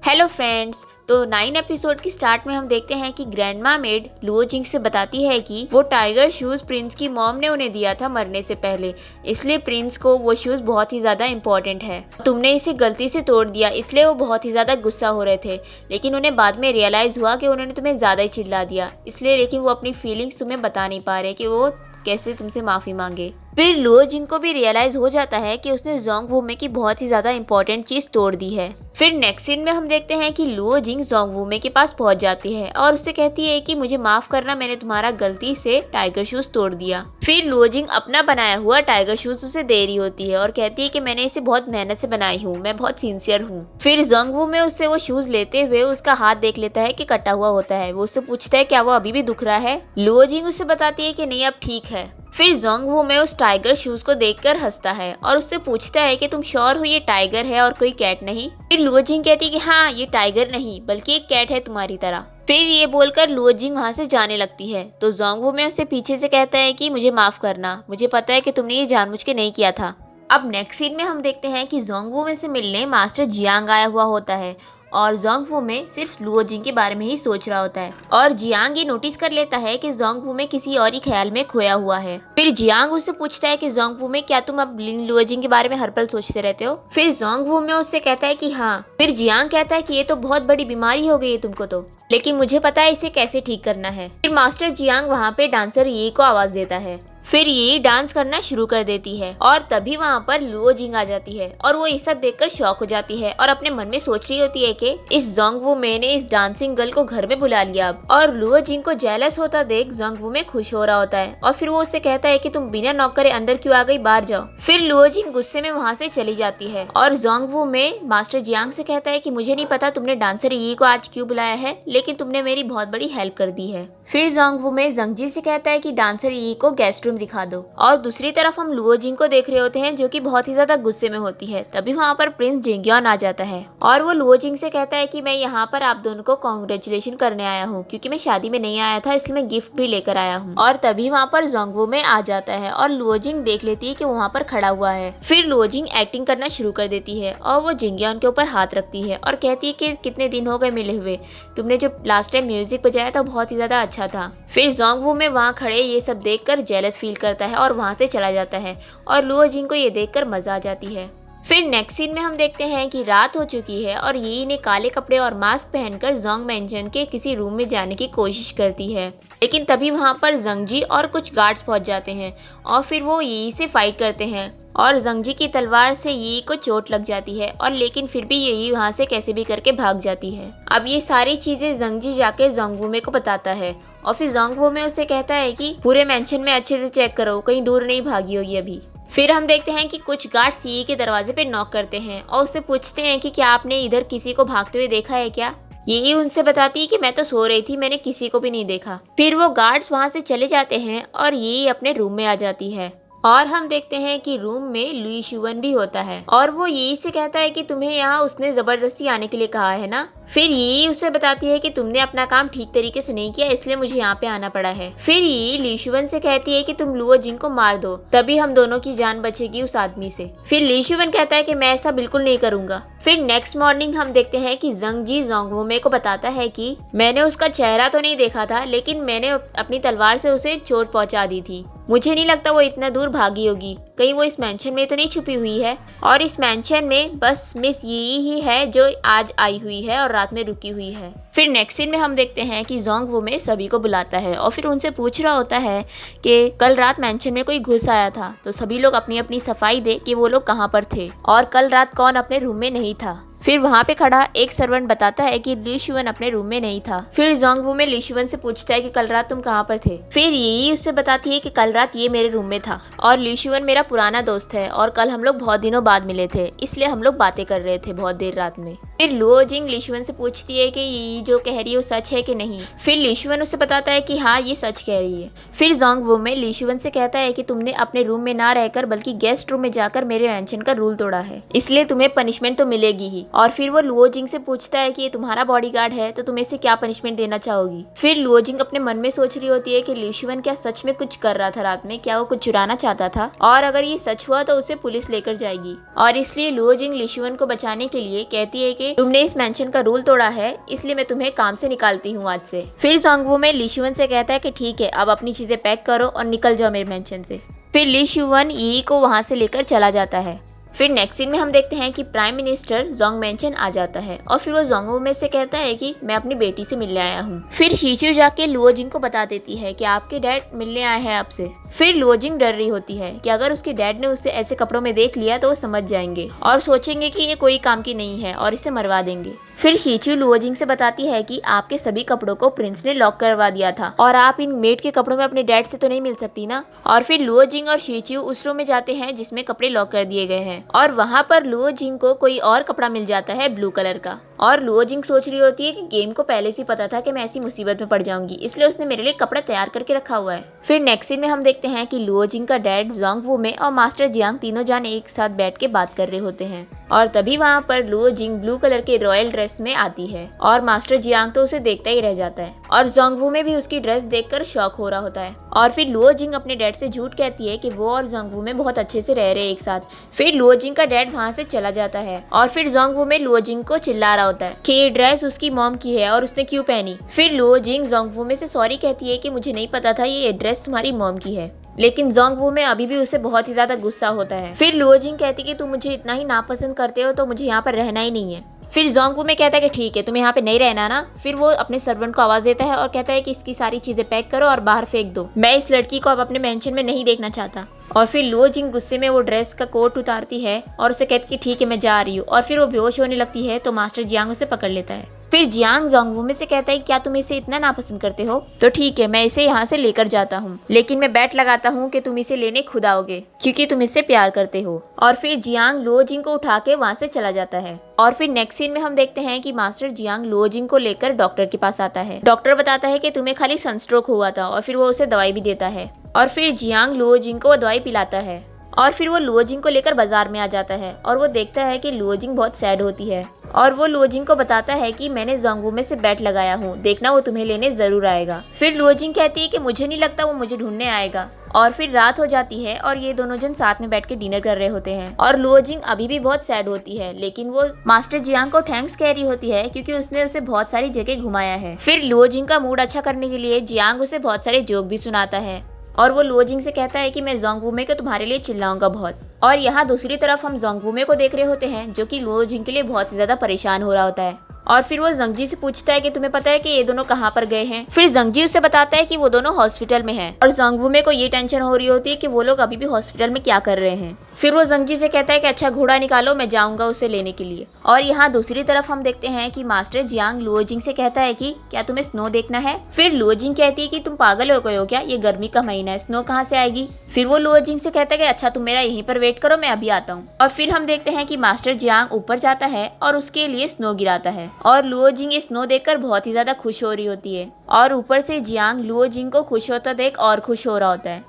Hello friends. तो 9 episode की start में हम देखते हैं कि ग्रैंडमा मेड लुओ जिंग से बताती है कि वो टाइगर शूज प्रिंस की मॉम ने उन्हें दिया था मरने से पहले, इसलिए प्रिंस को वो शूज बहुत ही ज़्यादा इम्पोर्टेंट है। तुमने इसे गलती से तोड़ दिया, इसलिए वो बहुत ही ज़्यादा गुस्सा हो रहे थे। लेकिन उन्हें बाद में रियलाइज़ हुआ कि उन्होंने तुम्हें ज़्यादा ही चिल्ला दिया, इसलिए लेकिन वो अपनी फीलिंग्स तुम्हें बता नहीं पा रहे कि वो कैसे तुमसे माफ़ी मांगे। फिर लुओ जिंग को भी रियलाइज हो जाता है कि उसने जोंग वूमे की बहुत ही ज्यादा इंपॉर्टेंट चीज तोड़ दी है। फिर नेक्स्ट सीन में हम देखते हैं कि लुओ जिंग जोंग वूमे के पास पहुंच जाती है और उससे कहती है कि मुझे माफ करना, मैंने तुम्हारा गलती से टाइगर शूज तोड़ दिया। फिर लुओ जिंग अपना बनाया हुआ टाइगर शूज उसे दे रही होती है और कहती है कि मैंने इसे बहुत मेहनत से बनाई हूँ, मैं बहुत सिंसियर हूँ। फिर जोंग वूमे उससे वो शूज लेते हुए उसका हाथ देख लेता है कि कटा हुआ होता है। वो उससे पूछता है क्या वो अभी भी दुख रहा है। लुओ जिंग उससे बताती है कि नहीं, अब ठीक है। फिर जोंग वूमे उस टाइगर शूज को देखकर हंसता है और उससे पूछता है कि तुम श्योर हो ये टाइगर है और कोई कैट नहीं। फिर लुओ जिंग कहती है कि हाँ, ये टाइगर नहीं बल्कि एक कैट है तुम्हारी तरह। फिर ये बोलकर लुओ जिंग वहां से जाने लगती है तो जोंग वूमे उससे पीछे से कहता है कि मुझे माफ करना, मुझे पता है कि तुमने ये जानबूझ के नहीं किया था। अब नेक्स्ट सीन में हम देखते हैं कि जोंग वूमे से मिलने मास्टर जियांग आया हुआ होता है और जोंग वूमे सिर्फ लुओ जिंग के बारे में ही सोच रहा होता है और जियांग ये नोटिस कर लेता है कि जोंग वूमे किसी और ही ख्याल में खोया हुआ है। फिर जियांग उससे पूछता है कि जोंग वूमे, क्या तुम अब लुओ जिंग के बारे में हर पल सोचते रहते हो? फिर जोंग वूमे उससे कहता है कि हाँ। फिर जियांग कहता है कि ये तो बहुत बड़ी बीमारी हो गई है तुमको तो, लेकिन मुझे पता है इसे कैसे ठीक करना है। फिर मास्टर जियांग वहाँ पे डांसर ये को आवाज देता है। फिर ये डांस करना शुरू कर देती है और तभी वहाँ पर लुओ जिंग आ जाती है और वो ये सब देखकर शॉक हो जाती है और अपने मन में सोच रही होती है कि इस जोंग वूमे ने इस डांसिंग गर्ल को घर में बुला लिया अब। और लुओ जिंग को जेलस होता देख जोंग वूमे खुश हो रहा होता है और फिर वो उससे कहता है कि तुम बिना नॉक करे अंदर क्यों आ गई, बाहर जाओ। फिर लुओ जिंग गुस्से में वहाँ से चली जाती है और जोंग वूमे मास्टर जियांग से कहता है कि मुझे नहीं पता तुमने डांसर ये को आज क्यों बुलाया है, लेकिन तुमने मेरी बहुत बड़ी हेल्प कर दी है। फिर जोंग वूमे जंगजी से कहता है कि डांसर ये को गेस्ट रूम दिखा दो। और दूसरी तरफ हम लुओ जिंग को देख रहे होते हैं जो कि बहुत ही ज्यादा गुस्से में होती है। तभी वहाँ पर प्रिंस जिंगयोन आ जाता है और वो लुओ जिंग से कहता है कि मैं यहाँ पर आप दोनों को कॉन्ग्रेचुलेशन करने आया हूँ, क्योंकि मैं शादी में नहीं आया था, इसलिए मैं गिफ्ट भी लेकर आया हूँ। और तभी वहाँ पर जोंग वूमे आ जाता है और लुओ जिंग देख लेती है कि वहाँ पर खड़ा हुआ है। फिर लुओ जिंग एक्टिंग करना शुरू कर देती है और वो जिंगयोन के ऊपर हाथ रखती है और कहती है कि कितने दिन हो गए मिले हुए, तुमने जो लास्ट टाइम म्यूजिक बजाया था बहुत ही ज्यादा अच्छा था। फिर जोंग वूमे वहाँ खड़े ये सब देखकर जेलस फील करता है और वहाँ से चला जाता है और लुओ जिंग को ये देखकर मजा आ जाती है। फिर नेक्स्ट सीन में हम देखते हैं कि रात हो चुकी है और ये ने काले कपड़े और मास्क पहनकर जोंग मेंशन के किसी रूम में जाने की कोशिश करती है, लेकिन तभी वहां पर जंगजी और कुछ गार्ड्स पहुंच जाते हैं और फिर वो यी से फाइट करते हैं और जंगजी की तलवार से यी को चोट लग जाती है और लेकिन फिर भी यी वहां से कैसे भी करके भाग जाती है। अब ये सारी चीजें जंगजी जाके जोंग वूमे को बताता है और फिर जोंग वूमे उससे कहता है कि पूरे मेंशन में अच्छे से चेक करो, कहीं दूर नहीं भागी होगी अभी। फिर हम देखते हैं कि कुछ गार्ड्स यी के दरवाजे पे नॉक करते हैं और उससे पूछते हैं कि क्या आपने इधर किसी को भागते हुए देखा है क्या? यही उनसे बताती है कि मैं तो सो रही थी, मैंने किसी को भी नहीं देखा। फिर वो गार्ड्स वहां से चले जाते हैं और यही अपने रूम में आ जाती है और हम देखते हैं कि रूम में लुई शुवन भी होता है और वो यही से कहता है कि तुम्हें यहाँ उसने जबरदस्ती आने के लिए कहा है ना। फिर यही उसे बताती है कि तुमने अपना काम ठीक तरीके से नहीं किया, इसलिए मुझे यहाँ पे आना पड़ा है। फिर यही ली शुवन से कहती है कि तुम लुओ जिंग को मार दो, तभी हम दोनों की जान बचेगी उस आदमी से। फिर ली शुवन कहता है कि मैं ऐसा बिल्कुल नहीं करूंगा। फिर नेक्स्ट मॉर्निंग हम देखते हैं कि जंगजी जोंग वूमे को बताता है कि मैंने उसका चेहरा तो नहीं देखा था, लेकिन मैंने अपनी तलवार से उसे चोट पहुंचा दी थी। मुझे नहीं लगता वो इतना दूर भागी होगी, कहीं वो इस मेंशन में तो नहीं छुपी हुई है और इस मेंशन में बस मिस यी ही है जो आज आई हुई है और रात में रुकी हुई है। फिर नेक्स्ट सीन में हम देखते हैं कि जोंग वूमे सभी को बुलाता है और फिर उनसे पूछ रहा होता है कि कल रात मेंशन में कोई घुस आया था, तो सभी लोग अपनी अपनी सफाई दे कि वो लोग कहाँ पर थे और कल रात कौन अपने रूम में नहीं था। फिर वहाँ पे खड़ा एक सर्वेंट बताता है कि ली शुवन अपने रूम में नहीं था। फिर जोंग वूमे ली शुवन से पूछता है कि कल रात तुम कहाँ पर थे? फिर यही उससे बताती है कि कल रात ये मेरे रूम में था और ली शुवन मेरा पुराना दोस्त है और कल हम लोग बहुत दिनों बाद मिले थे, इसलिए हम लोग बातें कर रहे थे बहुत देर रात में। फिर लुओ जिंग ली शुवन से पूछती है कि ये जो कह रही है वो सच है कि नहीं। फिर ली शुवन उसे बताता है कि हाँ, ये सच कह रही है। फिर जोंग वूमे ली शुवन से कहता है कि तुमने अपने रूम में ना रहकर बल्कि गेस्ट रूम में जाकर मेरे मेंशन का रूल तोड़ा है, इसलिए तुम्हें पनिशमेंट तो मिलेगी ही। और फिर वो लुओ जिंग से पूछता है कि ये तुम्हारा बॉडीगार्ड है तो तुम इसे क्या पनिशमेंट देना चाहोगी। फिर लुओ जिंग अपने मन में सोच रही होती है कि ली शुवन क्या सच में कुछ कर रहा था रात में, क्या वो कुछ चुराना चाहता था और अगर ये सच हुआ तो उसे पुलिस लेकर जाएगी। और इसलिए लुओ जिंग लिशुअन को बचाने के लिए कहती है कि तुमने इस मेंशन का रूल तोड़ा है, इसलिए मैं तुम्हें काम से निकालती हूँ आज से। फिर जोंगवू में लिशुअन से कहता है कि ठीक है, अब अपनी चीजें पैक करो और निकल जाओ मेरे मेंशन से। फिर लिशुअन यी को वहां से लेकर चला जाता है। फिर नेक्स्ट सीन में हम देखते हैं कि प्राइम मिनिस्टर जोंग मेंशन आ जाता है और फिर वो जोंगवू में से कहता है कि मैं अपनी बेटी से मिलने आया हूँ। फिर शीचू जाके लुओ जिंग को बता देती है कि आपके डैड मिलने आए हैं आपसे। फिर लुओ जिंग डर रही होती है कि अगर उसके डैड ने उसे ऐसे कपड़ों में देख लिया तो वो समझ जाएंगे और सोचेंगे कि ये कोई काम की नहीं है और इसे मरवा देंगे। फिर शीचू लुओ जिंग से बताती है कि आपके सभी कपड़ों को प्रिंस ने लॉक करवा दिया था और आप इन मेड के कपड़ों में अपने डैड से तो नहीं मिल सकती ना। और फिर लुओ जिंग और शीचू उस रूम में जाते हैं जिसमें कपड़े लॉक कर दिए गए हैं और वहां पर लुओ जिंग को कोई और कपड़ा मिल जाता है ब्लू कलर का। और लुओ जिंग सोच रही होती है कि गेम को पहले से पता था कि मैं ऐसी मुसीबत में पड़ जाऊंगी, इसलिए उसने मेरे लिए कपड़ा तैयार करके रखा हुआ है। फिर नेक्स्ट सीन में हम देखते हैं कि लुओ जिंग का डैड जोंगवू में और मास्टर जियांग तीनों जाने एक साथ बैठ के बात कर रहे होते हैं और तभी वहाँ पर लुओ जिंग ब्लू कलर के रॉयल ड्रेस में आती है और मास्टर जियांग तो उसे देखता ही रह जाता है और जोंगवू में भी उसकी ड्रेस देखकर शॉक हो रहा होता है। और फिर लुओ जिंग अपने डैड से झूठ कहती है कि वो और जोंगवू में बहुत अच्छे से रह रहे एक साथ। फिर लुओ जिंग का डैड वहाँ से चला जाता है और फिर जोंगवू में लुओ जिंग को चिल्ला रहा होता है कि ये ड्रेस उसकी मॉम की है और उसने क्यों पहनी। फिर लुओ जिंग जोंगवू में से सॉरी कहती है कि मुझे नहीं पता था ये ड्रेस तुम्हारी मॉम की है, लेकिन जोंगवू में अभी भी उसे बहुत ही ज्यादा गुस्सा होता है। फिर लुओ जिंग कहती है कि तुम मुझे इतना ही नापसंद करते हो तो मुझे यहाँ पर रहना ही नहीं है। फिर जोंगवू में कहता है कि ठीक है, तुम्हें यहाँ पे नहीं रहना ना। फिर वो अपने सर्वेंट को आवाज देता है और कहता है कि इसकी सारी चीजें पैक करो और बाहर फेंक दो, मैं इस लड़की को अब अपने मेंशन में नहीं देखना चाहता। और फिर लुओ जिंग गुस्से में वो ड्रेस का कोट उतारती है और उसे कहती है कि ठीक है मैं जा रही हूँ। और फिर वो बेहोश होने लगती है तो मास्टर जियांग उसे पकड़ लेता है। फिर जियांग जोंगवू में से कहता है क्या तुम इसे इतना नापसंद करते हो तो ठीक है, मैं इसे यहाँ से लेकर जाता हूँ, लेकिन मैं बैट लगाता हूँ कि तुम इसे लेने खुद आओगे क्योंकि तुम इससे प्यार करते हो। और फिर जियांग लुओ जिंग को उठा के वहाँ से चला जाता है। और फिर नेक्स्ट सीन में हम देखते हैं कि मास्टर जियांग लुओ जिंग को लेकर डॉक्टर के पास आता है। डॉक्टर बताता है कि तुम्हें खाली सनस्ट्रोक हुआ था और फिर वो उसे दवाई भी देता है और फिर जियांग लुओ जिंग को दवाई पिलाता है। और फिर वो लुओ जिंग को लेकर बाजार में आ जाता है और वो देखता है कि लुओ जिंग बहुत सैड होती है और वो लुओ जिंग को बताता है कि मैंने जोंगवू में से बैट लगाया हूँ, देखना वो तुम्हें लेने जरूर आएगा। फिर लुओ जिंग कहती है कि मुझे नहीं लगता वो मुझे ढूंढने आएगा। और फिर रात हो जाती है और ये दोनों जन साथ में बैठ के डिनर कर रहे होते हैं और लुओ जिंग अभी भी बहुत सैड होती है, लेकिन वो मास्टर जियांग को थैंक्स कह रही होती है क्योंकि उसने उसे बहुत सारी जगह घुमाया है। फिर लुओ जिंग का मूड अच्छा करने के लिए जियांग उसे बहुत सारे जोक भी सुनाता है और वो लुओ जिंग से कहता है कि मैं जोंगवू में को तुम्हारे लिए चिल्लाऊंगा बहुत। और यहाँ दूसरी तरफ हम जोंगवू में को देख रहे होते हैं जो कि लुओ जिंग के लिए बहुत ज्यादा परेशान हो रहा होता है। और फिर वो जंगजी से पूछता है कि तुम्हें पता है कि ये दोनों कहाँ पर गए हैं। फिर जंगजी उसे बताता है कि वो दोनों हॉस्पिटल में हैं और जोंगवू में को ये टेंशन हो रही होती है कि वो लोग अभी भी हॉस्पिटल में क्या कर रहे हैं। फिर वो जंगजी से कहता है कि अच्छा घोड़ा निकालो, मैं जाऊंगा उसे लेने के लिए। और यहाँ दूसरी तरफ हम देखते हैं कि मास्टर जियांग लुओ जिंग से कहता है कि क्या तुम्हें स्नो देखना है। फिर लुओ जिंग कहती है कि तुम पागल हो गए हो क्या, ये गर्मी का महीना है, स्नो कहाँ से आएगी। फिर वो लुओ जिंग से कहता है कि अच्छा तुम मेरा यहीं पर वेट करो, मैं अभी आता हूँ। और फिर हम देखते हैं कि मास्टर जियांग ऊपर जाता है और उसके लिए स्नो गिराता है और लुओ जिंग ये स्नो देखकर बहुत ही ज्यादा खुश हो रही होती है और ऊपर से जियांग लुओ जिंग को खुश होता देख और खुश हो रहा होता है।